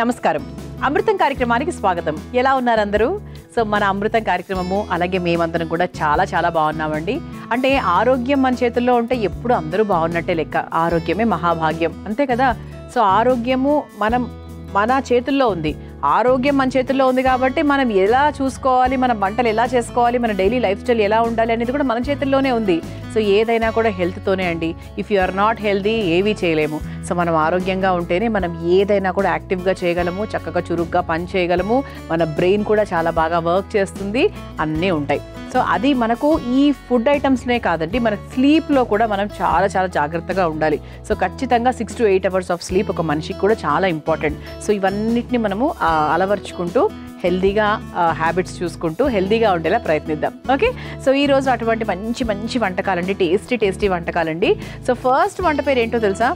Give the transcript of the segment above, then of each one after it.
నమస్కారం. అమృతం కార్యక్రమానికి స్వాగతం. ఎలా ఉన్నారు అందరూ? సో మన అమృతం కార్యక్రమము అలాగే మేమందరం కూడా చాలా బాగున్నామండి. అంటే ఆరోగ్యం మన చేతుల్లో ఉంటే ఎప్పుడు అందరూ బాగున్నట్టే లెక్క. ఆరోగ్యమే మహాభాగ్యం, అంతే కదా? సో ఆరోగ్యము మన చేతుల్లో ఉంది. ఆరోగ్యం మన చేతుల్లో ఉంది కాబట్టి మనం ఎలా చూసుకోవాలి, మన వంటలు ఎలా చేసుకోవాలి, మన డైలీ లైఫ్ స్టైల్ ఎలా ఉండాలి అనేది కూడా మన చేతుల్లోనే ఉంది. సో ఏదైనా కూడా హెల్త్తోనే అండి. If you are not healthy ఏవీ చేయలేము. సో మనం ఆరోగ్యంగా ఉంటేనే మనం ఏదైనా కూడా యాక్టివ్గా చేయగలము, చక్కగా చురుగ్గా పని చేయగలము, మన బ్రెయిన్ కూడా చాలా బాగా వర్క్ చేస్తుంది, అన్నీ ఉంటాయి. సో అది మనకు ఈ ఫుడ్ ఐటమ్స్నే కాదండి, మన స్లీప్లో కూడా మనం చాలా జాగ్రత్తగా ఉండాలి. సో ఖచ్చితంగా 6 to 8 hours ఆఫ్ స్లీప్ ఒక మనిషికి కూడా చాలా ఇంపార్టెంట్. సో ఇవన్నిటిని మనము అలవర్చుకుంటూ హెల్దీగా హ్యాబిట్స్ చూసుకుంటూ హెల్దీగా ఉండేలా ప్రయత్నిద్దాం. ఓకే, సో ఈరోజు అటువంటి మంచి వంటకాలండి, టేస్టీ వంటకాలండి. సో ఫస్ట్ వంట పేరు ఏంటో తెలుసా?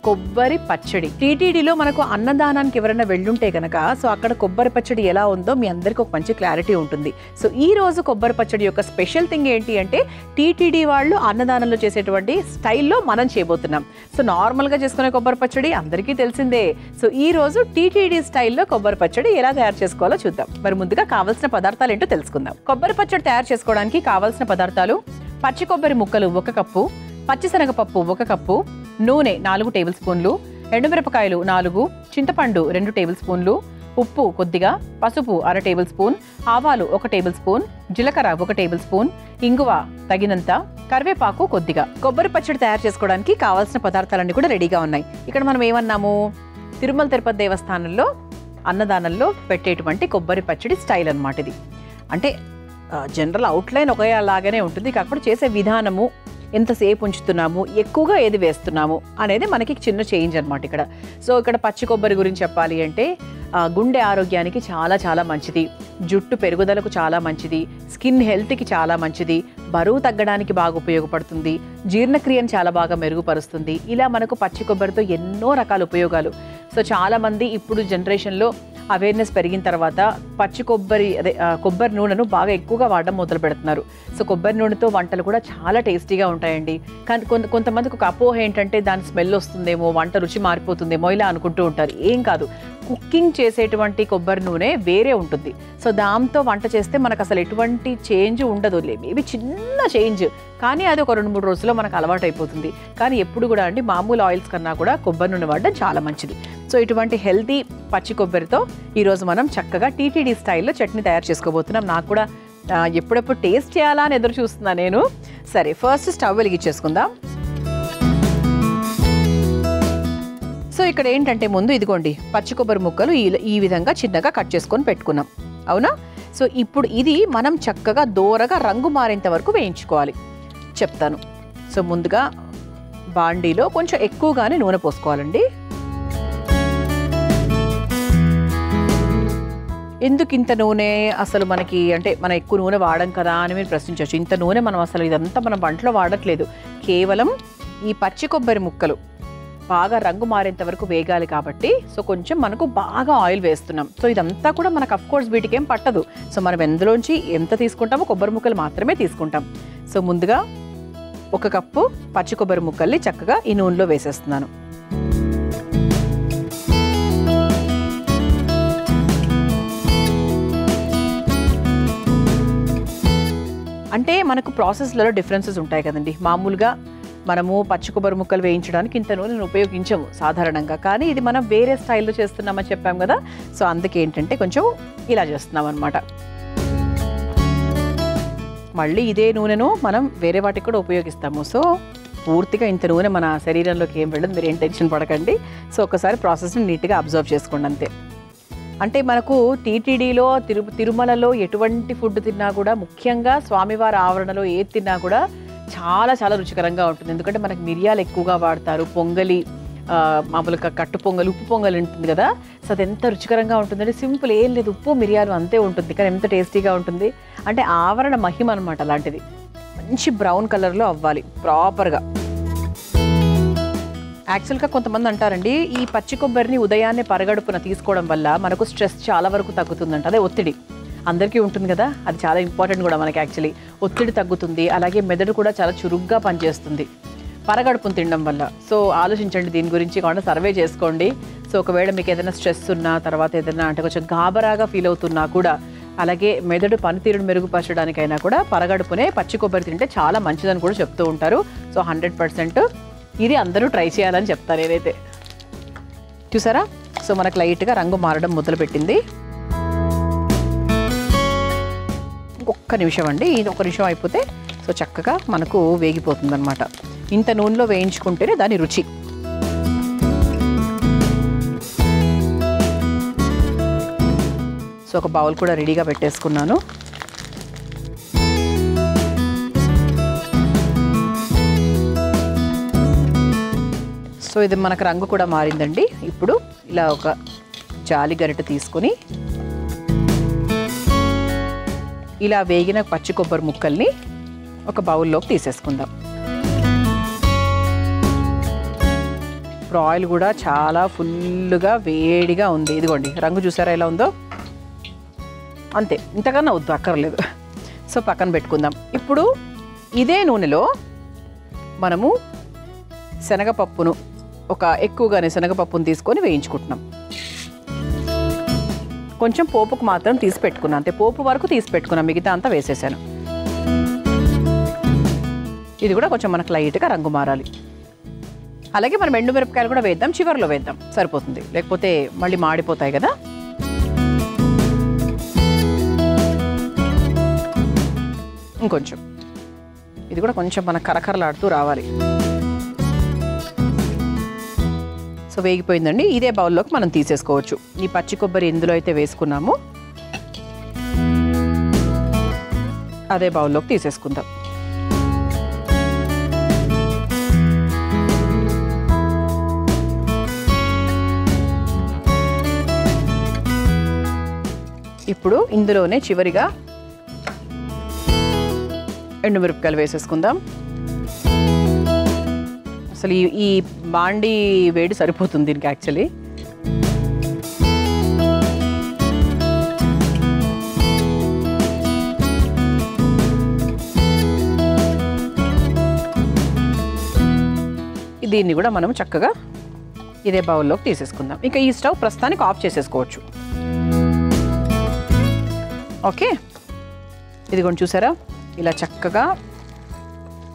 కొబ్బరి పచ్చడి. టీటీడీలో మనకు అన్నదానానికి ఎవరైనా వెళ్ళుంటే కనుక సో అక్కడ కొబ్బరి పచ్చడి ఎలా ఉందో మీ అందరికీ ఒక మంచి క్లారిటీ ఉంటుంది. సో ఈ రోజు కొబ్బరి పచ్చడి యొక్క స్పెషల్ థింగ్ ఏంటి అంటే టీటీడీ వాళ్ళు అన్నదానంలో చేసేటువంటి స్టైల్లో మనం చేయబోతున్నాం. సో నార్మల్గా చేసుకునే కొబ్బరి పచ్చడి అందరికీ తెలిసిందే. సో ఈ రోజు టీటీడీ స్టైల్లో కొబ్బరి పచ్చడి ఎలా తయారు చేసుకోవాలో చూద్దాం. మరి ముందుగా కావాల్సిన పదార్థాలు ఏంటో తెలుసుకుందాం. కొబ్బరి పచ్చడి తయారు చేసుకోవడానికి కావాల్సిన పదార్థాలు: పచ్చి కొబ్బరి ముక్కలు 1 కప్పు, పచ్చిశనగపప్పు 1 కప్పు, నూనె 4 టేబుల్ స్పూన్లు, ఎండుమిరపకాయలు 4, చింతపండు 2 టేబుల్ స్పూన్లు, ఉప్పు కొద్దిగా, పసుపు 1/2 టేబుల్ స్పూన్, ఆవాలు 1 టేబుల్ స్పూన్, జీలకర్ర 1 టేబుల్ స్పూన్, ఇంగువ తగినంత, కరివేపాకు కొద్దిగా. కొబ్బరి పచ్చడి తయారు చేసుకోవడానికి కావాల్సిన పదార్థాలన్నీ కూడా రెడీగా ఉన్నాయి. ఇక్కడ మనం ఏమన్నాము? తిరుమల తిరుపతి దేవస్థానంలో అన్నదానంలో పెట్టేటువంటి కొబ్బరి పచ్చడి స్టైల్ అన్నమాట ఇది. అంటే జనరల్ అవుట్లైన్ ఒకేలాగానే ఉంటుంది, కాకపోతే చేసే విధానము, ఎంతసేపు ఉంచుతున్నాము, ఎక్కువగా ఏది వేస్తున్నాము అనేది మనకి చిన్న చేంజ్ అనమాట ఇక్కడ. సో ఇక్కడ పచ్చి కొబ్బరి గురించి చెప్పాలి అంటే గుండె ఆరోగ్యానికి చాలా మంచిది, జుట్టు పెరుగుదలకు చాలా మంచిది, స్కిన్ హెల్త్కి చాలా మంచిది, బరువు తగ్గడానికి బాగా ఉపయోగపడుతుంది, జీర్ణక్రియను చాలా బాగా మెరుగుపరుస్తుంది. ఇలా మనకు పచ్చి కొబ్బరితో ఎన్నో రకాల ఉపయోగాలు. సో చాలామంది ఇప్పుడు జనరేషన్లో అవేర్నెస్ పెరిగిన తర్వాత పచ్చి కొబ్బరి నూనెను బాగా ఎక్కువగా వాడడం మొదలు పెడుతున్నారు. సో కొబ్బరి నూనెతో వంటలు కూడా చాలా టేస్టీగా ఉంటాయండి. కానీ కొంతమందికి ఒక అపోహ ఏంటంటే దాని స్మెల్ వస్తుందేమో, వంట రుచి మారిపోతుందేమో ఇలా అనుకుంటూ ఉంటారు. ఏం కాదు, కుకింగ్ చేసేటువంటి కొబ్బరి నూనె వేరే ఉంటుంది. సో దాంతో వంట చేస్తే మనకు అసలు ఎటువంటి చేంజ్ ఉండదు, మేబీ చిన్న చేంజ్, కానీ అది ఒక 2-3 రోజుల్లో మనకు అలవాటు అయిపోతుంది. కానీ ఎప్పుడు కూడా అండి మామూలు ఆయిల్స్ కన్నా కూడా కొబ్బరి నూనె వాడడం చాలా మంచిది. సో ఇటువంటి హెల్తీ పచ్చి కొబ్బరితో ఈరోజు మనం చక్కగా టీటీడీ స్టైల్లో చట్నీ తయారు చేసుకోబోతున్నాం. నాకు కూడా ఎప్పుడెప్పుడు టేస్ట్ చేయాలా అని ఎదురు చూస్తున్నా నేను. సరే, ఫస్ట్ స్టవ్ వెలిగించేసుకుందాం. సో ఇక్కడ ఏంటంటే ముందు ఇదిగోండి పచ్చి కొబ్బరి ముక్కలు ఈ విధంగా చిన్నగా కట్ చేసుకొని పెట్టుకున్నాం, అవునా? సో ఇప్పుడు ఇది మనం చక్కగా దోరగా రంగు మారేంత వరకు వేయించుకోవాలి. చెప్తాను. సో ముందుగా బాండీలో కొంచెం ఎక్కువగానే నూనె పోసుకోవాలండి. ఎందుకు ఇంత నూనె అసలు మనకి, అంటే మనం ఎక్కువ నూనె వాడం కదా అని మీరు ప్రశ్నించవచ్చు. ఇంత నూనె మనం అసలు ఇదంతా మనం వంటలో వాడట్లేదు, కేవలం ఈ పచ్చి కొబ్బరి ముక్కలు బాగా రంగు మారేంత వరకు వేగాలి కాబట్టి సో కొంచెం మనకు బాగా ఆయిల్ వేస్తున్నాం. సో ఇదంతా కూడా మనకు అఫ్కోర్స్ వీటికి ఏం పట్టదు. సో మనం ఎందులోంచి ఎంత తీసుకుంటామో కొబ్బరి ముక్కలు మాత్రమే తీసుకుంటాం. సో ముందుగా 1 కప్పు పచ్చి కొబ్బరి ముక్కల్ని చక్కగా ఈ నూనెలో వేసేస్తున్నాను. అంటే మనకు ప్రాసెస్లలో డిఫరెన్సెస్ ఉంటాయి కదండి. మామూలుగా మనము పచ్చి కొబ్బరి ముక్కలు వేయించడానికి ఇంత నూనెను ఉపయోగించము సాధారణంగా, కానీ ఇది మనం వేరే స్టైల్లో చేస్తున్నామని చెప్పాం కదా. సో అందుకే ఏంటంటే కొంచెం ఇలా చేస్తున్నాం అనమాట. మళ్ళీ ఇదే నూనెను మనం వేరే వాటికి కూడా ఉపయోగిస్తాము. సో పూర్తిగా ఇంత నూనె మన శరీరంలోకి ఏం వెళ్ళదు, మీరు ఏం టెన్షన్ పడకండి. సో ఒకసారి ప్రాసెస్ని నీట్గా అబ్జర్వ్ చేసుకోండి అంతే. అంటే మనకు టీటీడీలో తిరుమలలో ఎటువంటి ఫుడ్ తిన్నా కూడా, ముఖ్యంగా స్వామివారి ఆవరణలో ఏది తిన్నా కూడా చాలా రుచికరంగా ఉంటుంది. ఎందుకంటే మనకు మిరియాలు ఎక్కువగా వాడతారు. పొంగలి, మామూలుగా కట్టు పొంగలి, ఉప్పు పొంగలి ఉంటుంది కదా. సో అది ఎంత రుచికరంగా ఉంటుందంటే సింపుల్, ఏం లేదు, ఉప్పు మిరియాలు అంతే ఉంటుంది, కానీ ఎంత టేస్టీగా ఉంటుంది. అంటే ఆవరణ మహిమ అనమాట అలాంటిది. మంచి బ్రౌన్ కలర్లో అవ్వాలి ప్రాపర్గా. యాక్చువల్గా కొంతమంది అంటారండి ఈ పచ్చి కొబ్బరిని ఉదయాన్నే పరగడుపున తీసుకోవడం వల్ల మనకు స్ట్రెస్ చాలా వరకు తగ్గుతుందంట. అదే ఒత్తిడి అందరికీ ఉంటుంది కదా, అది చాలా ఇంపార్టెంట్ కూడా మనకి. యాక్చువల్లీ ఒత్తిడి తగ్గుతుంది, అలాగే మెదడు కూడా చాలా చురుగ్గా పనిచేస్తుంది పరగడుపును తినడం వల్ల. సో ఆలోచించండి దీని గురించి, కాకుండా సర్వే చేసుకోండి. సో ఒకవేళ మీకు ఏదైనా స్ట్రెస్ ఉన్నా, తర్వాత ఏదైనా అంటే కొంచెం గాబరాగా ఫీల్ అవుతున్నా కూడా, అలాగే మెదడు పనితీరును మెరుగుపరచడానికైనా కూడా పరగడుపునే పచ్చి కొబ్బరి తింటే చాలా మంచిదని కూడా చెప్తూ ఉంటారు. సో 100% ఇది అందరూ ట్రై చేయాలని చెప్తాను నేనైతే. చూసారా? సో మనకు లైట్గా రంగు మారడం మొదలుపెట్టింది. ఇంకొక నిమిషం అండి, ఇది ఒక నిమిషం అయిపోతే సో చక్కగా మనకు వేగిపోతుంది అనమాట. ఇంత నూనెలో వేయించుకుంటేనే దాని రుచి. సో ఒక బౌల్ కూడా రెడీగా పెట్టేసుకున్నాను. సో ఇది మనకు రంగు కూడా మారిందండి. ఇప్పుడు ఇలా ఒక జాలి గరిటె తీసుకొని ఇలా వేగిన పచ్చి కొబ్బరి ముక్కల్ని ఒక బౌల్లోకి తీసేసుకుందాం. ఇప్పుడు ఆయిల్ కూడా చాలా ఫుల్గా వేడిగా ఉంది. ఇదిగోండి రంగు చూసారా ఎలా ఉందో? అంతే, ఇంతకన్నా వద్దు, అక్కర్లేదు. సో పక్కన పెట్టుకుందాం. ఇప్పుడు ఇదే నూనెలో మనము శనగపప్పును ఎక్కువగానే శనగపప్పును తీసుకొని వేయించుకుంటున్నాం. కొంచెం పోపుకు మాత్రం తీసి పెట్టుకున్నాను, అంతే. పోపు వరకు తీసి పెట్టుకున్నాం, మిగతా అంతా వేసేసాను. ఇది కూడా కొంచెం మనకు లైట్గా రంగు మారాలి. అలాగే మనం ఎండుమిరపకాయలు కూడా వేద్దాం, చివరిలో వేద్దాం, సరిపోతుంది. లేకపోతే మళ్ళీ మాడిపోతాయి కదా. ఇంకొంచెం ఇది కూడా కొంచెం మనకు కరకరలాడుతూ రావాలి. సో వేగిపోయిందండి. ఇదే బౌల్లోకి మనం తీసేసుకోవచ్చు. ఈ పచ్చి కొబ్బరి ఎందులో అయితే వేసుకున్నామో అదే బౌల్లోకి తీసేసుకుందాం. ఇప్పుడు ఇందులోనే చివరిగా ఎండుమిరపకాయలు వేసేసుకుందాం. అసలు ఈ బాండి వేడి సరిపోతుంది దీనికి యాక్చువల్లీ. దీన్ని కూడా మనం చక్కగా ఇదే బౌల్లోకి తీసేసుకుందాం. ఇంకా ఈ స్టవ్ ప్రస్తుతానికి ఆఫ్ చేసేసుకోవచ్చు. ఓకే, ఇదిగోండి చూసారా, ఇలా చక్కగా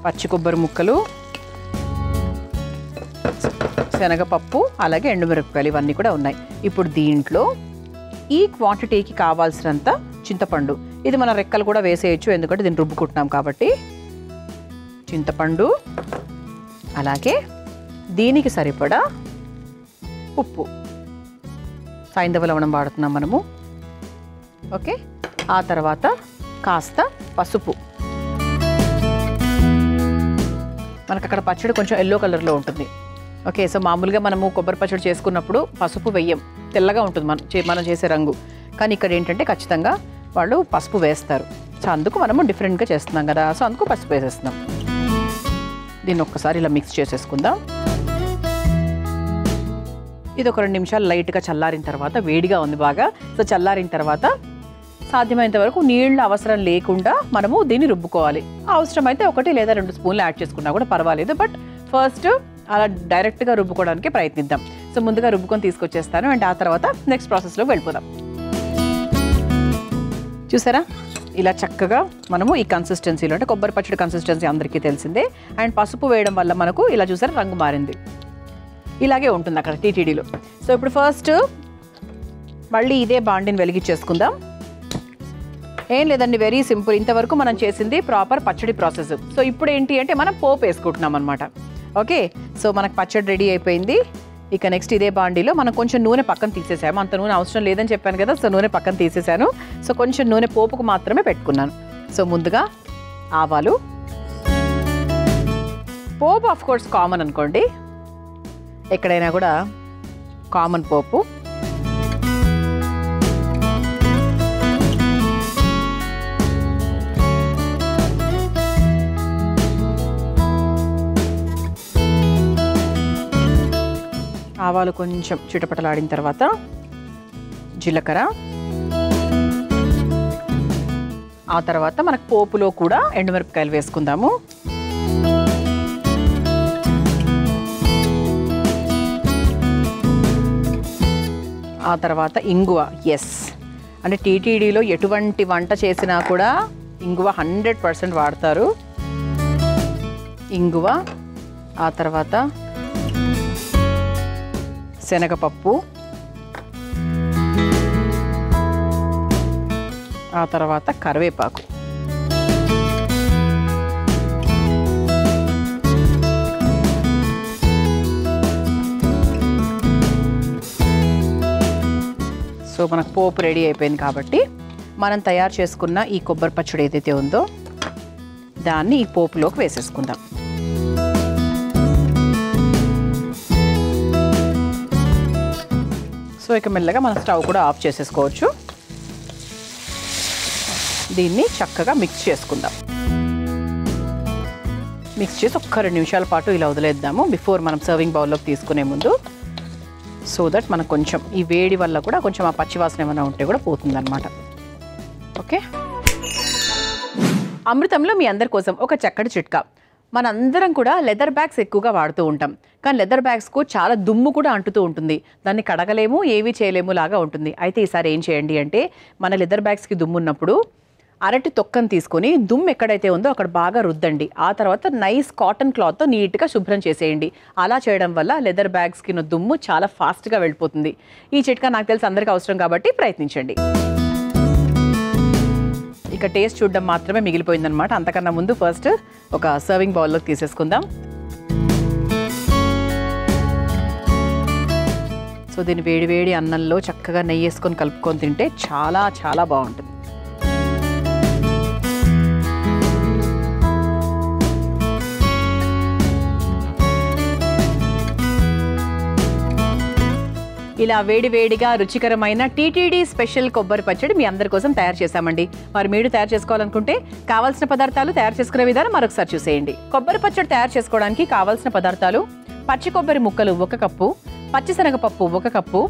పచ్చి కొబ్బరి ముక్కలు, శనగపప్పు, అలాగే ఎండుమిరపకాయలు ఇవన్నీ కూడా ఉన్నాయి. ఇప్పుడు దీంట్లో ఈ క్వాంటిటీకి కావాల్సినంత చింతపండు, ఇది మన రెక్కలు కూడా వేసేయచ్చు ఎందుకంటే దీన్ని రుబ్బుకుంటున్నాం కాబట్టి. చింతపండు, అలాగే దీనికి సరిపడా ఉప్పు, సైంధవ లవణం వాడుతున్నాం మనము. ఓకే, ఆ తర్వాత కాస్త పసుపు. మనకు అక్కడ పచ్చడి కొంచెం ఎల్లో కలర్లో ఉంటుంది. ఓకే, సో మామూలుగా మనము కొబ్బరి పచ్చడి చేసుకున్నప్పుడు పసుపు వెయ్యం, తెల్లగా ఉంటుంది మనం చేసే రంగు. కానీ ఇక్కడ ఏంటంటే ఖచ్చితంగా వాళ్ళు పసుపు వేస్తారు. సో అందుకు మనము డిఫరెంట్గా చేస్తున్నాం కదా, సో అందుకు పసుపు వేసేస్తున్నాం. దీన్ని ఒక్కసారి ఇలా మిక్స్ చేసేసుకుందాం. ఇది ఒక 2 నిమిషాలు లైట్గా చల్లారిన తర్వాత, వేడిగా ఉంది బాగా, సో చల్లారిన తర్వాత సాధ్యమైనంత వరకు నీళ్ళు అవసరం లేకుండా మనము దీన్ని రుబ్బుకోవాలి. అవసరమైతే 1 లేదా 2 స్పూన్లు యాడ్ చేసుకున్నా కూడా పర్వాలేదు. బట్ ఫస్ట్ అలా డైరెక్ట్గా రుబ్బుకోవడానికి ప్రయత్నిద్దాం. సో ముందుగా రుబ్బుకొని తీసుకొచ్చేస్తాను అండ్ ఆ తర్వాత నెక్స్ట్ ప్రాసెస్లోకి వెళ్ళిపోదాం. చూసారా, ఇలా చక్కగా మనము ఈ కన్సిస్టెన్సీలో, అంటే కొబ్బరి పచ్చడి కన్సిస్టెన్సీ అందరికీ తెలిసిందే. అండ్ పసుపు వేయడం వల్ల మనకు ఇలా చూసారా రంగు మారింది. ఇలాగే ఉంటుంది అక్కడ టీటీడీలో. సో ఇప్పుడు ఫస్ట్ మళ్ళీ ఇదే బాండిని వెలిగించేసుకుందాం. ఏం లేదండి, వెరీ సింపుల్. ఇంతవరకు మనం చేసింది ప్రాపర్ పచ్చడి ప్రాసెస్. సో ఇప్పుడు ఏంటి అంటే మనం పోపు వేసుకుంటున్నాం అనమాట. ఓకే, సో మనకు పచ్చడి రెడీ అయిపోయింది. ఇక నెక్స్ట్ ఇదే బాండీలో మనం కొంచెం నూనె పక్కన తీసేసాము. అంత నూనె అవసరం లేదని చెప్పాను కదా, సో నూనె పక్కన తీసేసాను. సో కొంచెం నూనె పోపుకు మాత్రమే పెట్టుకున్నాను. సో ముందుగా ఆవాలు, పోపు ఆఫ్ కోర్స్ కామన్ అనుకోండి, ఎక్కడైనా కూడా కామన్ పోపు. ఆవాలు కొంచెం చిటపటలాడిన తర్వాత జీలకర్ర, ఆ తర్వాత మనకు పోపులో కూడా ఎండుమిరపకాయలు వేసుకుందాము. ఆ తర్వాత ఇంగువ. ఎస్, అంటే టీటీడీలో ఎటువంటి వంట చేసినా కూడా ఇంగువ 100% వాడతారు. ఇంగువ, ఆ తర్వాత శనగపప్పు, ఆ తర్వాత కరివేపాకు. సో మనకు పోపు రెడీ అయిపోయింది కాబట్టి మనం తయారు చేసుకున్న ఈ కొబ్బరి పచ్చడి ఏదైతే ఉందో దాన్ని ఈ పోపులోకి వేసేసుకుందాం. సో ఇక మెల్లగా మనం స్టవ్ కూడా ఆఫ్ చేసేసుకోవచ్చు. దీన్ని చక్కగా మిక్స్ చేసుకుందాం. మిక్స్ చేసి ఒక్క 2 నిమిషాల పాటు ఇలా వదిలేద్దాము బిఫోర్ మనం సర్వింగ్ బౌల్లోకి తీసుకునే ముందు. సో దట్ మనకు కొంచెం ఈ వేడి వల్ల కూడా కొంచెం ఆ పచ్చివాసన ఏమైనా ఉంటే కూడా పోతుందన్నమాట. ఓకే, అమృతంలో మీ అందరి కోసం ఒక చక్కటి చిట్కా. మనందరం కూడా లెదర్ బ్యాగ్స్ ఎక్కువగా వాడుతూ ఉంటాం, కానీ లెదర్ బ్యాగ్స్కు చాలా దుమ్ము కూడా అంటుతూ ఉంటుంది. దాన్ని కడగలేము, ఏవి చేయలేము లాగా ఉంటుంది. అయితే ఈసారి ఏం చేయండి అంటే, మన లెదర్ బ్యాగ్స్కి దుమ్ము ఉన్నప్పుడు అరటి తొక్కను తీసుకొని దుమ్ము ఎక్కడైతే ఉందో అక్కడ బాగా రుద్దండి. ఆ తర్వాత నైస్ కాటన్ క్లాత్తో నీట్గా శుభ్రం చేసేయండి. అలా చేయడం వల్ల లెదర్ బ్యాగ్స్కి దుమ్ము చాలా ఫాస్ట్గా వెళ్ళిపోతుంది. ఈ చిట్కా నాకు తెలిసి అందరికీ అవసరం కాబట్టి ప్రయత్నించండి. ఇక టేస్ట్ చూడడం మాత్రమే మిగిలిపోయిందనమాట. అంతకన్నా ముందు ఫస్ట్ ఒక సర్వింగ్ బౌల్లోకి తీసేసుకుందాం. సో దీన్ని వేడి వేడి అన్నంలో చక్కగా నెయ్యి వేసుకొని కలుపుకొని తింటే చాలా చాలా బాగుంటుంది. ఇలా వేడివేడిగా రుచికరమైన టీటీడీ స్పెషల్ కొబ్బరి పచ్చడి మీ అందరి కోసం తయారు చేశామండి. మరి మీరు తయారు చేసుకోవాలనుకుంటే కావాల్సిన పదార్థాలు, తయారు చేసుకునే విధానం మరొకసారి చూసేయండి. కొబ్బరి పచ్చడి తయారు చేసుకోవడానికి కావాల్సిన పదార్థాలు: పచ్చి కొబ్బరి ముక్కలు 1 కప్పు, పచ్చిశనగపప్పు 1 కప్పు,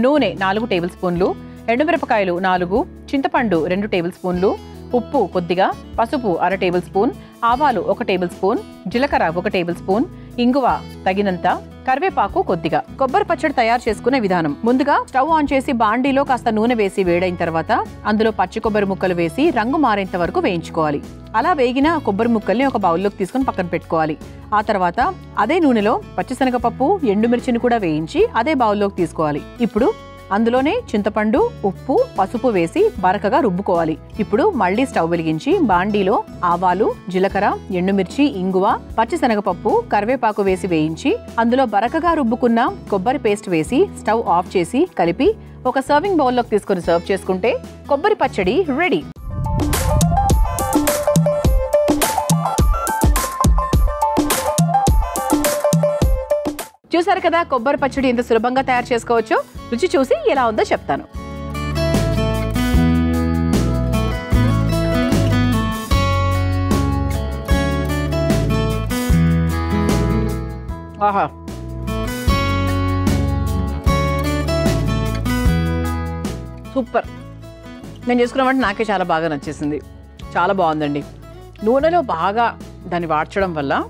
నూనె 4 టేబుల్ స్పూన్లు, ఎండుమిరపకాయలు 4, చింతపండు 2 టేబుల్ స్పూన్లు, ఉప్పు కొద్దిగా, పసుపు 1/2 టేబుల్ స్పూన్, ఆవాలు 1 టేబుల్ స్పూన్, జీలకర్ర 1 టేబుల్ స్పూన్, ఇంగువ తగినంత, కరివేపాకు కొద్దిగా. కొబ్బరి పచ్చడి తయారు చేసుకునే విధానం: ముందుగా స్టవ్ ఆన్ చేసి బాండీలో కాస్త నూనె వేసి వేడైన తర్వాత అందులో పచ్చి కొబ్బరి ముక్కలు వేసి రంగు మారేంత వరకు వేయించుకోవాలి. అలా వేగిన కొబ్బరి ముక్కల్ని ఒక బౌల్లోకి తీసుకొని పక్కన పెట్టుకోవాలి. ఆ తర్వాత అదే నూనెలో పచ్చిశనగపప్పు, ఎండుమిర్చిని కూడా వేయించి అదే బౌల్లోకి తీసుకోవాలి. ఇప్పుడు అందులోనే చింతపండు, ఉప్పు, పసుపు వేసి బరకగా రుబ్బుకోవాలి. ఇప్పుడు మళ్ళీ స్టవ్ వెలిగించి బాండీలో ఆవాలు, జీలకర్ర, ఎండుమిర్చి, ఇంగువ, పచ్చిశనగపప్పు, కరివేపాకు వేసి వేయించి అందులో బరకగా రుబ్బుకున్న కొబ్బరి పేస్ట్ వేసి స్టవ్ ఆఫ్ చేసి కలిపి ఒక సర్వింగ్ బౌల్లోకి తీసుకొని సర్వ్ చేసుకుంటే కొబ్బరి పచ్చడి రెడీ. చూసారు కదా కొబ్బరి పచ్చడి ఎంత సులభంగా తయారు చేసుకోవచ్చో. రుచి చూసి ఎలా ఉందో చెప్తాను. ఆహా, సూపర్. నేను చేసుకున్నామంటే నాకే చాలా బాగా నచ్చేసింది. చాలా బాగుందండి. నూనెలో బాగా దాన్ని వాడ్చడం వల్ల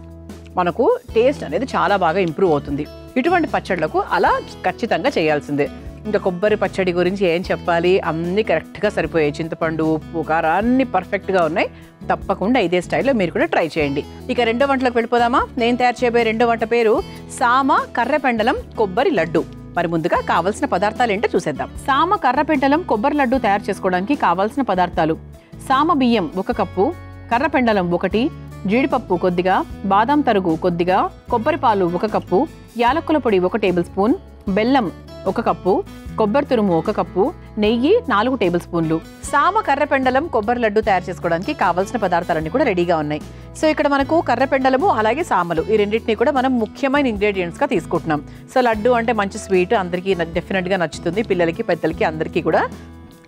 మనకు టేస్ట్ అనేది చాలా బాగా ఇంప్రూవ్ అవుతుంది. ఇటువంటి పచ్చళ్ళకు అలా ఖచ్చితంగా చేయాల్సిందే. ఇంకా కొబ్బరి పచ్చడి గురించి ఏం చెప్పాలి, అన్నీ కరెక్ట్గా సరిపోయాయి. చింతపండు, ఉప్పు, కారం అన్నీ పర్ఫెక్ట్గా ఉన్నాయి. తప్పకుండా ఇదే స్టైల్లో మీరు కూడా ట్రై చేయండి. ఇక రెండో వంటలోకి వెళ్ళిపోదామా? నేను తయారు చేయబోయే రెండో వంట పేరు సామ కర్రపెండలం కొబ్బరి లడ్డు. మరి ముందుగా కావాల్సిన పదార్థాలు ఏంటో చూసేద్దాం. సామ కర్రపెండలం కొబ్బరి లడ్డు తయారు చేసుకోవడానికి కావాల్సిన పదార్థాలు: సామ బియ్యం 1 కప్పు, కర్రపెండలం 1, జీడిపప్పు కొద్దిగా, బాదాం తరుగు కొద్దిగా, కొబ్బరి పాలు 1 కప్పు, యాలక్కుల పొడి 1 టేబుల్ స్పూన్, బెల్లం 1 కప్పు, కొబ్బరి తురుము 1 కప్పు, నెయ్యి 4 టేబుల్ స్పూన్లు. సామ కర్రపెండలం కొబ్బరి లడ్డు తయారు చేసుకోవడానికి కావాల్సిన పదార్థాలన్నీ కూడా రెడీగా ఉన్నాయి. సో ఇక్కడ మనకు కర్రపెండలము అలాగే సామలు ఈ రెండింటినీ కూడా మనం ముఖ్యమైన ఇంగ్రీడియంట్స్గా తీసుకుంటున్నాం. సో లడ్డు అంటే మంచి స్వీట్, అందరికీ డెఫినెట్గా నచ్చుతుంది, పిల్లలకి పెద్దలకి అందరికీ కూడా.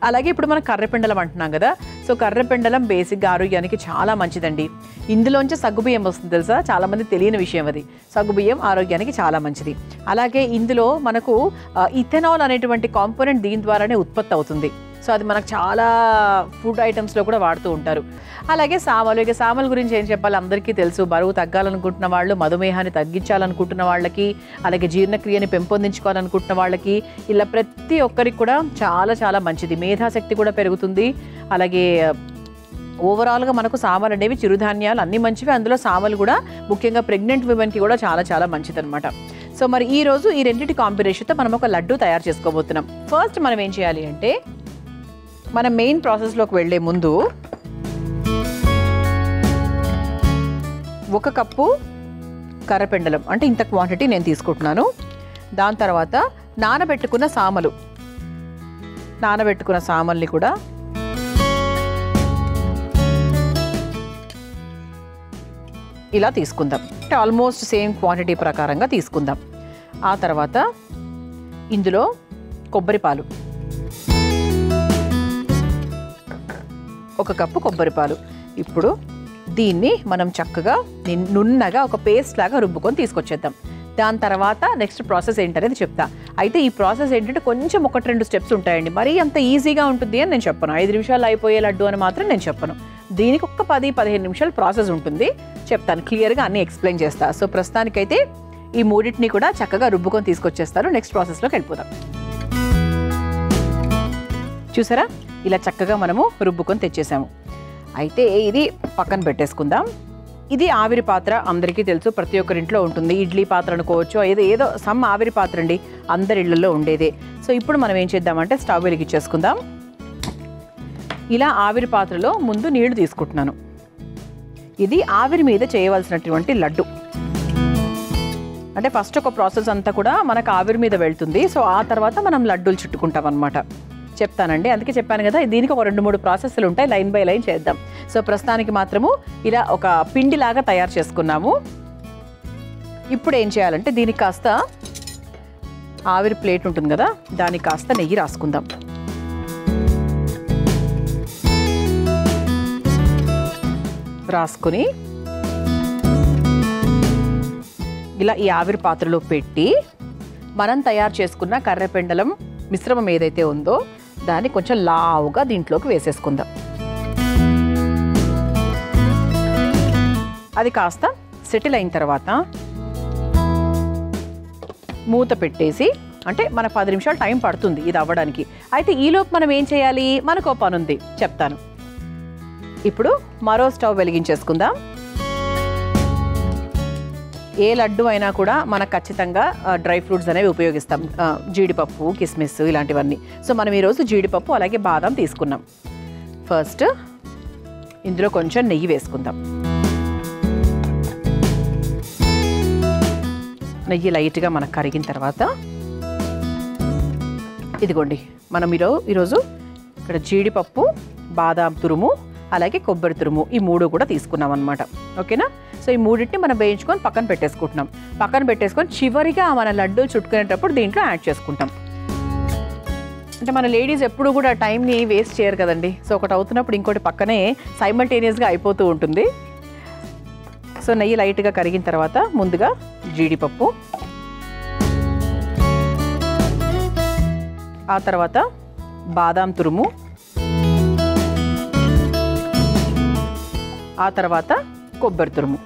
అలాగే ఇప్పుడు మనం కర్రపెండలం అంటున్నాం కదా. సో కర్రపెండలం బేసిక్గా ఆరోగ్యానికి చాలా మంచిదండి. ఇందులోంచి సగ్గుబియ్యం వస్తుంది తెలుసా, చాలామంది తెలియని విషయం అది. సగ్గుబియ్యం ఆరోగ్యానికి చాలా మంచిది. అలాగే ఇందులో మనకు ఇథెనాల్ అనేటువంటి కాంపోనెంట్ దీని ద్వారానే ఉత్పత్తి అవుతుంది. సో అది మనకు చాలా ఫుడ్ ఐటమ్స్లో కూడా వాడుతూ ఉంటారు. అలాగే సామలు, ఇక సామల గురించి ఏం చెప్పాలి, అందరికీ తెలుసు. బరువు తగ్గాలనుకుంటున్న వాళ్ళు, మధుమేహాన్ని తగ్గించాలనుకుంటున్న వాళ్ళకి, అలాగే జీర్ణక్రియని పెంపొందించుకోవాలనుకుంటున్న వాళ్ళకి, ఇలా ప్రతి ఒక్కరికి కూడా చాలా చాలా మంచిది. మేధాశక్తి కూడా పెరుగుతుంది. అలాగే ఓవరాల్గా మనకు సామలు అనేవి చిరుధాన్యాలు అన్నీ మంచివి. అందులో సామలు కూడా ముఖ్యంగా ప్రెగ్నెంట్ విమెన్కి కూడా చాలా చాలా మంచిదన్నమాట. సో మరి ఈరోజు ఈ రెండింటి కాంబినేషన్తో మనం ఒక లడ్డు తయారు చేసుకోబోతున్నాం. ఫస్ట్ మనం ఏం చేయాలి అంటే, మనం మెయిన్ ప్రాసెస్లోకి వెళ్ళే ముందు 1 కప్పు కర్రపెండలం, అంటే ఇంత క్వాంటిటీ నేను తీసుకుంటున్నాను. దాని తర్వాత నానబెట్టుకున్న సామల్ని కూడా ఇలా తీసుకుందాం. అంటే ఆల్మోస్ట్ సేమ్ క్వాంటిటీ ప్రకారంగా తీసుకుందాం. ఆ తర్వాత ఇందులో కొబ్బరి పాలు, 1 కప్పు కొబ్బరి పాలు. ఇప్పుడు దీన్ని మనం చక్కగా నున్నగా ఒక పేస్ట్ లాగా రుబ్బుకొని తీసుకొచ్చేద్దాం. దాని తర్వాత నెక్స్ట్ ప్రాసెస్ ఏంటనేది చెప్తా. అయితే ఈ ప్రాసెస్ ఏంటంటే కొంచెం 1-2 స్టెప్స్ ఉంటాయండి. మరీ అంత ఈజీగా ఉంటుంది అని నేను చెప్పను. 5 నిమిషాలు అయిపోయే లడ్డు అని మాత్రం నేను చెప్పను. దీనికి ఒక 10-15 నిమిషాలు ప్రాసెస్ ఉంటుంది. చెప్తాను, క్లియర్గా అన్నీ ఎక్స్ప్లెయిన్ చేస్తా. సో ప్రస్తుతానికైతే ఈ మూడింటిని కూడా చక్కగా రుబ్బుకొని తీసుకొచ్చేస్తాను. నెక్స్ట్ ప్రాసెస్లోకి వెళ్ళిపోదాం. చూసారా, ఇలా చక్కగా మనము రుబ్బుకొని తెచ్చేసాము. అయితే ఇది పక్కన పెట్టేసుకుందాం. ఇది ఆవిరి పాత్ర, అందరికీ తెలుసు, ప్రతి ఒక్కరింట్లో ఉంటుంది. ఇడ్లీ పాత్ర అనుకోవచ్చు, ఏదో సమ్ ఆవిరి పాత్ర అండి, అందరి ఇళ్లలో ఉండేదే. సో ఇప్పుడు మనం ఏం చేద్దామంటే స్టవ్ వెలిగించేసుకుందాం. ఇలా ఆవిరి పాత్రలో ముందు నీళ్లు తీసుకుంటున్నాను. ఇది ఆవిరి మీద చేయవలసినటువంటి లడ్డు. అంటే ఫస్ట్ ఒక ప్రాసెస్ అంతా కూడా మనకు ఆవిరి మీద వెళ్తుంది. సో ఆ తర్వాత మనం లడ్డూలు చుట్టుకుంటాం అన్నమాట. చెప్తానండి, అందుకే చెప్పాను కదా, దీనికి ఒక 2-3 ప్రాసెస్లు ఉంటాయి. లైన్ బై లైన్ చేద్దాం. సో ప్రస్తుతానికి మాత్రము ఇలా ఒక పిండిలాగా తయారు చేసుకున్నాము. ఇప్పుడు ఏం చేయాలంటే, దీనికి కాస్త ఆవిరి ప్లేట్ ఉంటుంది కదా, దానికి కాస్త నెయ్యి రాసుకుందాం. రాసుకొని ఇలా ఈ ఆవిరి పాత్రలో పెట్టి మనం తయారు చేసుకున్న కర్రపెండలం మిశ్రమం ఏదైతే ఉందో దాన్ని కొంచెం లావుగా దీంట్లోకి వేసేసుకుందాం. అది కాస్త సెటిల్ అయిన తర్వాత మూత పెట్టేసి, అంటే మనకు 10 నిమిషాలు టైం పడుతుంది ఇది అవ్వడానికి. అయితే ఈలోపు మనం ఏం చేయాలి, మనకు పని ఉంది, చెప్తాను. ఇప్పుడు మరో స్టవ్ వెలిగించేసుకుందాం. ఏ లడ్డు అయినా కూడా మనకు ఖచ్చితంగా డ్రై ఫ్రూట్స్ అనేవి ఉపయోగిస్తాం. జీడిపప్పు, కిస్మిస్ ఇలాంటివన్నీ. సో మనం ఈరోజు జీడిపప్పు అలాగే బాదం తీసుకున్నాం. ఫస్ట్ ఇందులో కొంచెం నెయ్యి వేసుకుందాం. నెయ్యి లైట్గా మనకు కరిగిన తర్వాత ఇదిగోండి, మనం ఈరోజు ఇక్కడ జీడిపప్పు, బాదాం తురుము అలాగే కొబ్బరి తురుము, ఈ 3 కూడా తీసుకున్నాం అనమాట. ఓకేనా? సో ఈ మూడింటిని మనం వేయించుకొని పక్కన పెట్టేసుకుంటున్నాం. పక్కన పెట్టేసుకొని చివరిగా మన లడ్డూ చుట్టుకునేటప్పుడు దీంట్లో యాడ్ చేసుకుంటాం. అంటే మన లేడీస్ ఎప్పుడు కూడా టైంని వేస్ట్ చేయరు కదండి. సో ఒకటి అవుతున్నప్పుడు ఇంకోటి పక్కనే సైమల్టేనియస్గా అయిపోతూ ఉంటుంది. సో నెయ్యి లైట్గా కరిగిన తర్వాత ముందుగా జీడిపప్పు, ఆ తర్వాత బాదాం తురుము, ఆ తర్వాత కొబ్బరి తురుము.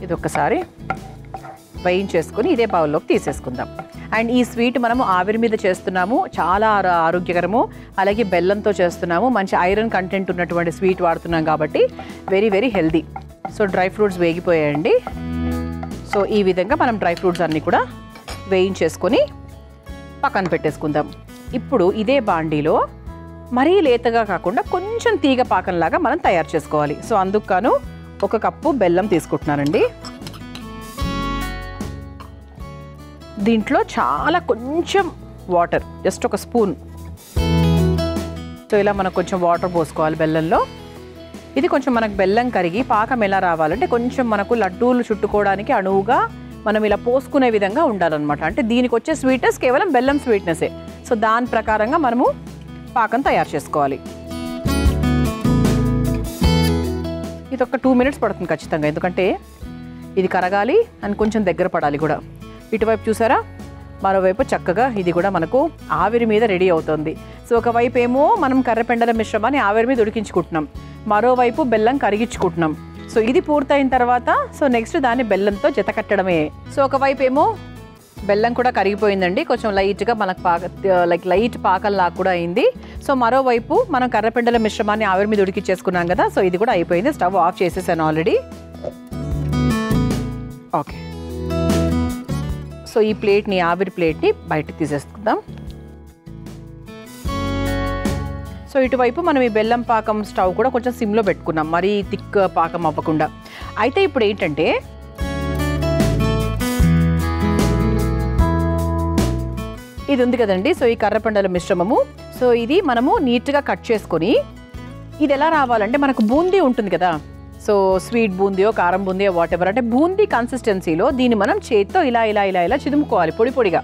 ఇది ఒక్కసారి వేయించేసుకొని ఇదే బౌల్లోకి తీసేసుకుందాం. అండ్ ఈ స్వీట్ మనము ఆవిరి మీద చేస్తున్నాము, చాలా ఆరోగ్యకరము. అలాగే బెల్లంతో చేస్తున్నాము, మంచి ఐరన్ కంటెంట్ ఉన్నటువంటి స్వీట్ వాడుతున్నాం కాబట్టి very very healthy. So dry fruits వేగిపోయాయండి. సో ఈ విధంగా మనం డ్రై ఫ్రూట్స్ అన్నీ కూడా వేయించేసుకొని పక్కన పెట్టేసుకుందాం. ఇప్పుడు ఇదే బాండీలో మరీ లేతగా కాకుండా కొంచెం తీగ పాకంలాగా మనం తయారు చేసుకోవాలి. సో అందుకు గాను 1 కప్పు బెల్లం తీసుకుంటున్నానండి. దీంట్లో చాలా కొంచెం వాటర్, జస్ట్ 1 స్పూన్. సో ఇలా మనం కొంచెం వాటర్ పోసుకోవాలి బెల్లంలో. ఇది కొంచెం మనకు బెల్లం కరిగి పాకం ఎలా రావాలంటే కొంచెం మనకు లడ్డూలు చుట్టుకోవడానికి అణువుగా మనం ఇలా పోసుకునే విధంగా ఉండాలన్నమాట. అంటే దీనికి వచ్చే స్వీట్నెస్ కేవలం బెల్లం స్వీట్నెస్సే. సో దాని ప్రకారంగా మనము పాకం తయారు చేసుకోవాలి. ఇది ఒక 2 మినిట్స్ పడుతుంది ఖచ్చితంగా, ఎందుకంటే ఇది కరగాలి అండ్ కొంచెం దగ్గర పడాలి కూడా. ఇటువైపు చూసారా, మరోవైపు చక్కగా ఇది కూడా మనకు ఆవిరి మీద రెడీ అవుతుంది. సో ఒకవైపు ఏమో మనం కర్రపెండల మిశ్రమాన్ని ఆవిరి మీద ఉడికించుకుంటున్నాం, మరోవైపు బెల్లం కరిగించుకుంటున్నాం. సో ఇది పూర్తయిన తర్వాత సో నెక్స్ట్ దాన్ని బెల్లంతో జత కట్టడమే. సో ఒకవైపు ఏమో బెల్లం కూడా కరిగిపోయిందండి, కొంచెం లైట్గా మనకు లైట్ పాకల్లా కూడా అయింది. సో మరోవైపు మనం కర్రపెండల మిశ్రమాన్ని ఆవిరి మీద ఉడికించేసుకున్నాం కదా, సో ఇది కూడా అయిపోయింది. స్టవ్ ఆఫ్ చేసేసాను ఆల్రెడీ. ఓకే, సో ఈ ప్లేట్ని ఆవిరి ప్లేట్ని బయటకు తీసేసుకుందాం. సో ఇటువైపు మనం ఈ బెల్లం పాకం స్టవ్ కూడా కొంచెం సిమ్లో పెట్టుకున్నాం, మరీ థిక్ పాకం అవ్వకుండా. అయితే ఇప్పుడు ఏంటంటే ఇది ఉంది కదండి, సో ఈ కర్రపెండల మిశ్రమము, సో ఇది మనము నీట్గా కట్ చేసుకొని, ఇది ఎలా రావాలంటే మనకు బూందీ ఉంటుంది కదా, సో స్వీట్ బూందీయో కారం బూందీయో వాట్ ఎవర్, అంటే బూందీ కన్సిస్టెన్సీలో దీన్ని మనం చేత్తో ఇలా ఇలా ఇలా ఇలా చిదుముకోవాలి, పొడి పొడిగా,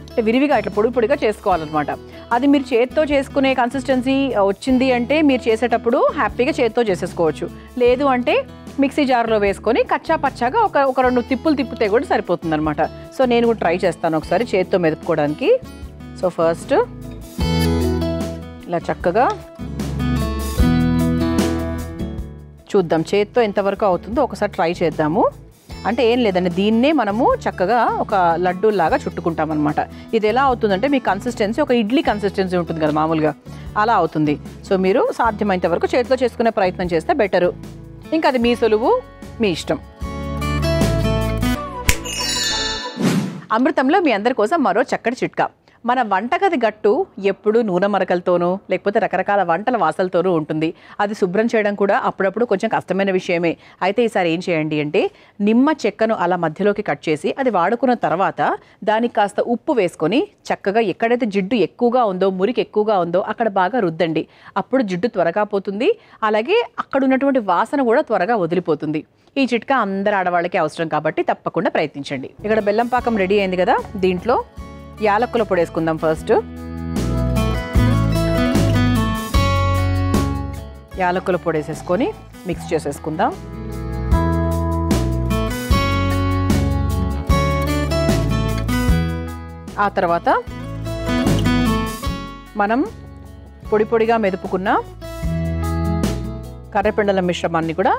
అంటే విరివిగా ఇట్లా పొడి పొడిగా చేసుకోవాలన్నమాట. అది మీరు చేత్తో చేసుకునే కన్సిస్టెన్సీ వచ్చింది అంటే మీరు చేసేటప్పుడు హ్యాపీగా చేత్తో చేసేసుకోవచ్చు. లేదు అంటే మిక్సీ జార్లో వేసుకొని కచ్చా పచ్చాగా ఒక 2 తిప్పులు తిప్పితే కూడా సరిపోతుంది అనమాట. సో నేను కూడా ట్రై చేస్తాను ఒకసారి చేత్తో మెదుపుకోవడానికి. సో ఫస్ట్ ఇలా చక్కగా చూద్దాం చేత్తో ఎంతవరకు అవుతుందో ఒకసారి ట్రై చేద్దాము. అంటే ఏం లేదండి, దీన్నే మనము చక్కగా ఒక లడ్డూలాగా చుట్టుకుంటాం అనమాట. ఇది ఎలా అవుతుందంటే మీ కన్సిస్టెన్సీ ఒక ఇడ్లీ కన్సిస్టెన్సీ ఉంటుంది కదా మామూలుగా, అలా అవుతుంది. సో మీరు సాధ్యమైనంత వరకు చేతిలో చేసుకునే ప్రయత్నం చేస్తే బెటరు. ఇంకా అది మీ సులువు, మీ ఇష్టం. అమృతంలో మీ అందరి కోసం మరో చక్కటి చిట్కా. మన వంటగది గట్టు ఎప్పుడు నూనె మరకలతోనూ లేకపోతే రకరకాల వంటల వాసనలతోనూ ఉంటుంది. అది శుభ్రం చేయడం కూడా అప్పుడప్పుడు కొంచెం కష్టమైన విషయమే. అయితే ఈసారి ఏం చేయండి అంటే నిమ్మ చెక్కను అలా మధ్యలోకి కట్ చేసి అది వాడుకున్న తర్వాత దానికి కాస్త ఉప్పు వేసుకొని చక్కగా ఎక్కడైతే జిడ్డు ఎక్కువగా ఉందో, మురికి ఎక్కువగా ఉందో అక్కడ బాగా రుద్దండి. అప్పుడు జిడ్డు త్వరగా పోతుంది, అలాగే అక్కడ ఉన్నటువంటి వాసన కూడా త్వరగా వదిలిపోతుంది. ఈ చిట్కా అందరు ఆడవాళ్ళకి అవసరం కాబట్టి తప్పకుండా ప్రయత్నించండి. ఇక్కడ బెల్లం పాకం రెడీ అయింది కదా, దీంట్లో యాలక్కుల పొడి వేసుకుందాం. ఫస్ట్ యాలక్కుల పొడి వేసేసుకొని మిక్స్ చేసేసుకుందాం. ఆ తర్వాత మనం పొడి పొడిగా మెదుపుకున్న కర్రపెండల మిశ్రమాన్ని కూడా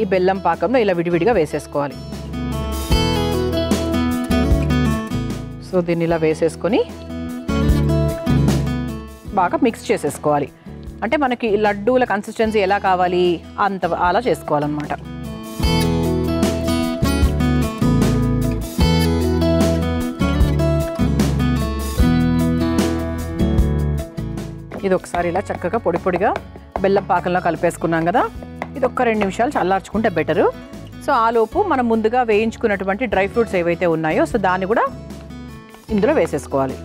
ఈ బెల్లం పాకంలో ఇలా విడివిడిగా వేసేసుకోవాలి. సో దీన్ని ఇలా వేసేసుకొని బాగా మిక్స్ చేసేసుకోవాలి. అంటే మనకి లడ్డూల కన్సిస్టెన్సీ ఎలా కావాలి అంత అలా చేసుకోవాలన్నమాట. ఇది ఒకసారి ఇలా చక్కగా పొడి పొడిగా బెల్లం పాకంలో కలిపేసుకున్నాం కదా, ఇది ఒక్క 2 నిమిషాలు చల్లార్చుకుంటే బెటరు. సో ఆలోపు మనం ముందుగా వేయించుకున్నటువంటి డ్రై ఫ్రూట్స్ ఏవైతే ఉన్నాయో సో దాన్ని కూడా ఇందులో వేసేసుకోవాలి.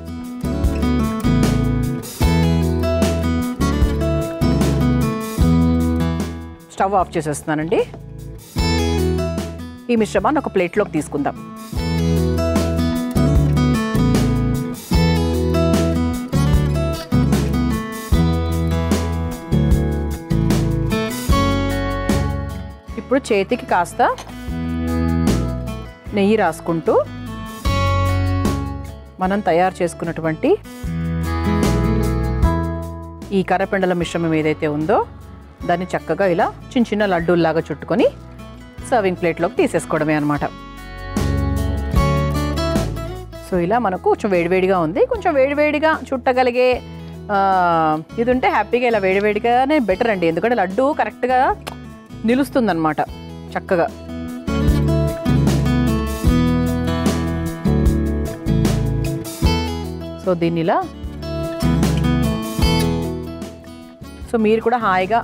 స్టవ్ ఆఫ్ చేసేస్తున్నానండి. ఈ మిశ్రమాన్ని ఒక ప్లేట్లోకి తీసుకుందాం. ఇప్పుడు చేతికి కాస్త నెయ్యి రాసుకుంటూ మనం తయారు చేసుకున్నటువంటి ఈ కర్రపెండల మిశ్రమం ఏదైతే ఉందో దాన్ని చక్కగా ఇలా చిన్న చిన్న లడ్డూల్లాగా చుట్టుకొని సర్వింగ్ ప్లేట్లోకి తీసేసుకోవడమే అనమాట. సో ఇలా మనకు కొంచెం వేడివేడిగా ఉంది, కొంచెం వేడివేడిగా చుట్టగలిగే ఇది ఉంటే హ్యాపీగా ఇలా వేడివేడిగానే బెటర్ అండి, ఎందుకంటే లడ్డు కరెక్ట్గా నిలుస్తుందన్నమాట చక్కగా. సో దీన్ని ఇలా సో మీరు కూడా హాయిగా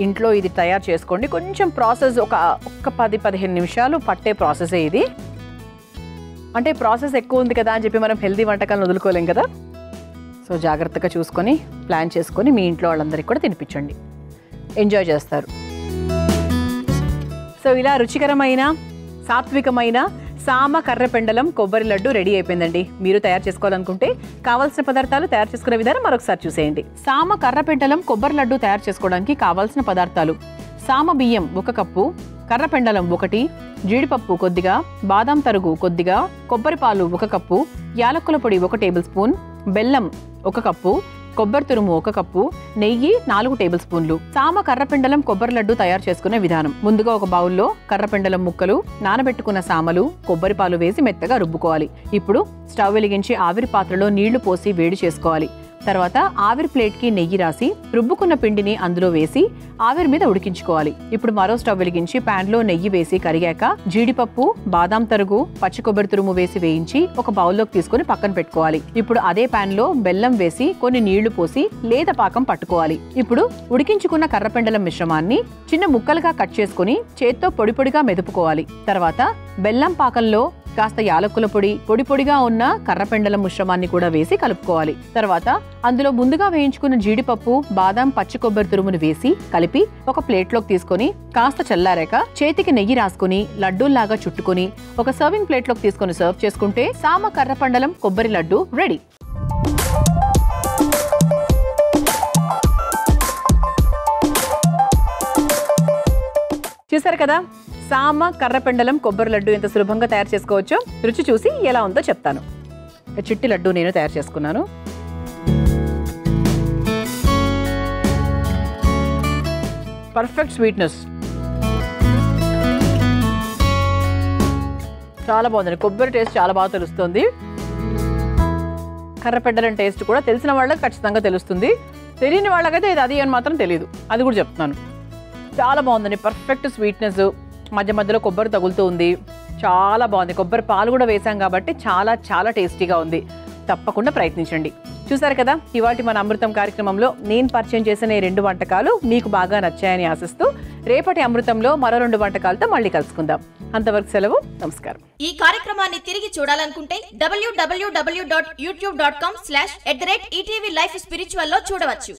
ఇంట్లో ఇది తయారు చేసుకోండి. కొంచెం ప్రాసెస్ ఒక 10-15 నిమిషాలు పట్టే ప్రాసెసే ఇది. అంటే ప్రాసెస్ ఎక్కువ ఉంది కదా అని చెప్పి మనం హెల్దీ వంటకాలను వదులుకోలేం కదా. సో జాగ్రత్తగా చూసుకొని ప్లాన్ చేసుకొని మీ ఇంట్లో వాళ్ళందరికీ కూడా తినిపించండి, ఎంజాయ్ చేస్తారు. సో ఇలా రుచికరమైన సాత్వికమైన సామ కర్రపెండలం కొబ్బరి లడ్డు రెడీ అయిపోయిందండి. మీరు తయారు చేసుకోవాలనుకుంటే కావాల్సిన పదార్థాలు తయారు చేసుకునే విధానం మరొకసారి చూసేయండి. సామ కర్రపెండలం కొబ్బరి లడ్డు తయారు చేసుకోవడానికి కావాల్సిన పదార్థాలు: సామ బియ్యం 1 కప్పు, కర్రపెండలం 1, జీడిపప్పు కొద్దిగా, బాదాం తరుగు కొద్దిగా, కొబ్బరి పాలు 1 కప్పు, యాలక్కుల పొడి 1 టేబుల్ స్పూన్, బెల్లం 1 కప్పు, కొబ్బరి తురుము 1 కప్పు, నెయ్యి 4 టేబుల్ స్పూన్లు. సామ కర్రపెండలం కొబ్బరి లడ్డు తయారు చేసుకునే విధానం. ముందుగా ఒక బౌల్లో కర్రపెండలం ముక్కలు, నానబెట్టుకున్న సామలు, కొబ్బరి పాలు వేసి మెత్తగా రుబ్బుకోవాలి. ఇప్పుడు స్టవ్ వెలిగించి ఆవిరి పాత్రలో నీళ్లు పోసి వేడి చేసుకోవాలి. తర్వాత ఆవిరి ప్లేట్కి నెయ్యి రాసి రుబ్బుకున్న పిండిని అందులో వేసి ఆవిరి మీద ఉడికించుకోవాలి. ఇప్పుడు మరో స్టవ్ వెలిగించి ప్యాన్లో నెయ్యి వేసి కరిగాక జీడిపప్పు, బాదాం తరుగు, పచ్చి కొబ్బరి తురుము వేసి వేయించి ఒక బౌల్లోకి తీసుకుని పక్కన పెట్టుకోవాలి. ఇప్పుడు అదే ప్యాన్లో బెల్లం వేసి కొన్ని నీళ్లు పోసి లేత పాకం పట్టుకోవాలి. ఇప్పుడు ఉడికించుకున్న కర్రపెండలం మిశ్రమాన్ని చిన్న ముక్కలుగా కట్ చేసుకుని చేత్తో పొడి పొడిగా మెదుపుకోవాలి. తర్వాత బెల్లం పాకంలో కాస్త యాలక్కుల పొడి, పొడి పొడిగా ఉన్న కర్రపెండలం మిశ్రమాన్ని కూడా వేసి కలుపుకోవాలి. తర్వాత అందులో ముందుగా వేయించుకున్న జీడిపప్పు, బాదాం, పచ్చి కొబ్బరి తురుమును వేసి కలిపి ఒక ప్లేట్లోకి తీసుకొని కాస్త చల్లారాక చేతికి నెయ్యి రాసుకుని లడ్డూల్లాగా చుట్టుకుని ఒక సర్వింగ్ ప్లేట్లోకి తీసుకొని సర్వ్ చేసుకుంటే సామ కర్రపెండలం కొబ్బరి లడ్డు రెడీ. చూసారు కదా, సామ కర్రపెండలం కొబ్బరి లడ్డు ఎంత సులభంగా తయారు చేసుకోవచ్చో. రుచి చూసి ఎలా ఉందో చెప్తాను. చిట్టి లడ్డు నేను తయారు చేసుకున్నాను. పర్ఫెక్ట్ స్వీట్నెస్, చాలా బాగుందండి. కొబ్బరి టేస్ట్ చాలా బాగా తెలుస్తుంది. కర్రపెండలం టేస్ట్ కూడా తెలిసిన వాళ్ళకి ఖచ్చితంగా తెలుస్తుంది. తెలియని వాళ్ళకైతే ఇది అది అని మాత్రం తెలియదు, అది కూడా చెప్తున్నాను. చాలా బాగుందండి. పర్ఫెక్ట్ స్వీట్నెస్, మధ్య మధ్యలో కొబ్బరి తగులుతూ ఉంది. చాలా బాగుంది. కొబ్బరి పాలు కూడా వేసాం కాబట్టి చాలా చాలా టేస్టీగా ఉంది. తప్పకుండా ప్రయత్నించండి. చూసారు కదా, ఇవాటి మన అమృతం కార్యక్రమంలో నేను పరిచయం చేసిన ఈ 2 వంటకాలు మీకు బాగా నచ్చాయని ఆశిస్తూ రేపటి అమృతంలో మరో 2 వంటకాలతో మళ్ళీ కలుసుకుందాం. అంతవరకు సెలవు, నమస్కారం. ఈ కార్యక్రమాన్ని తిరిగి చూడాలనుకుంటే www.youtube.com/ETV Life Spiritual లో చూడవచ్చు.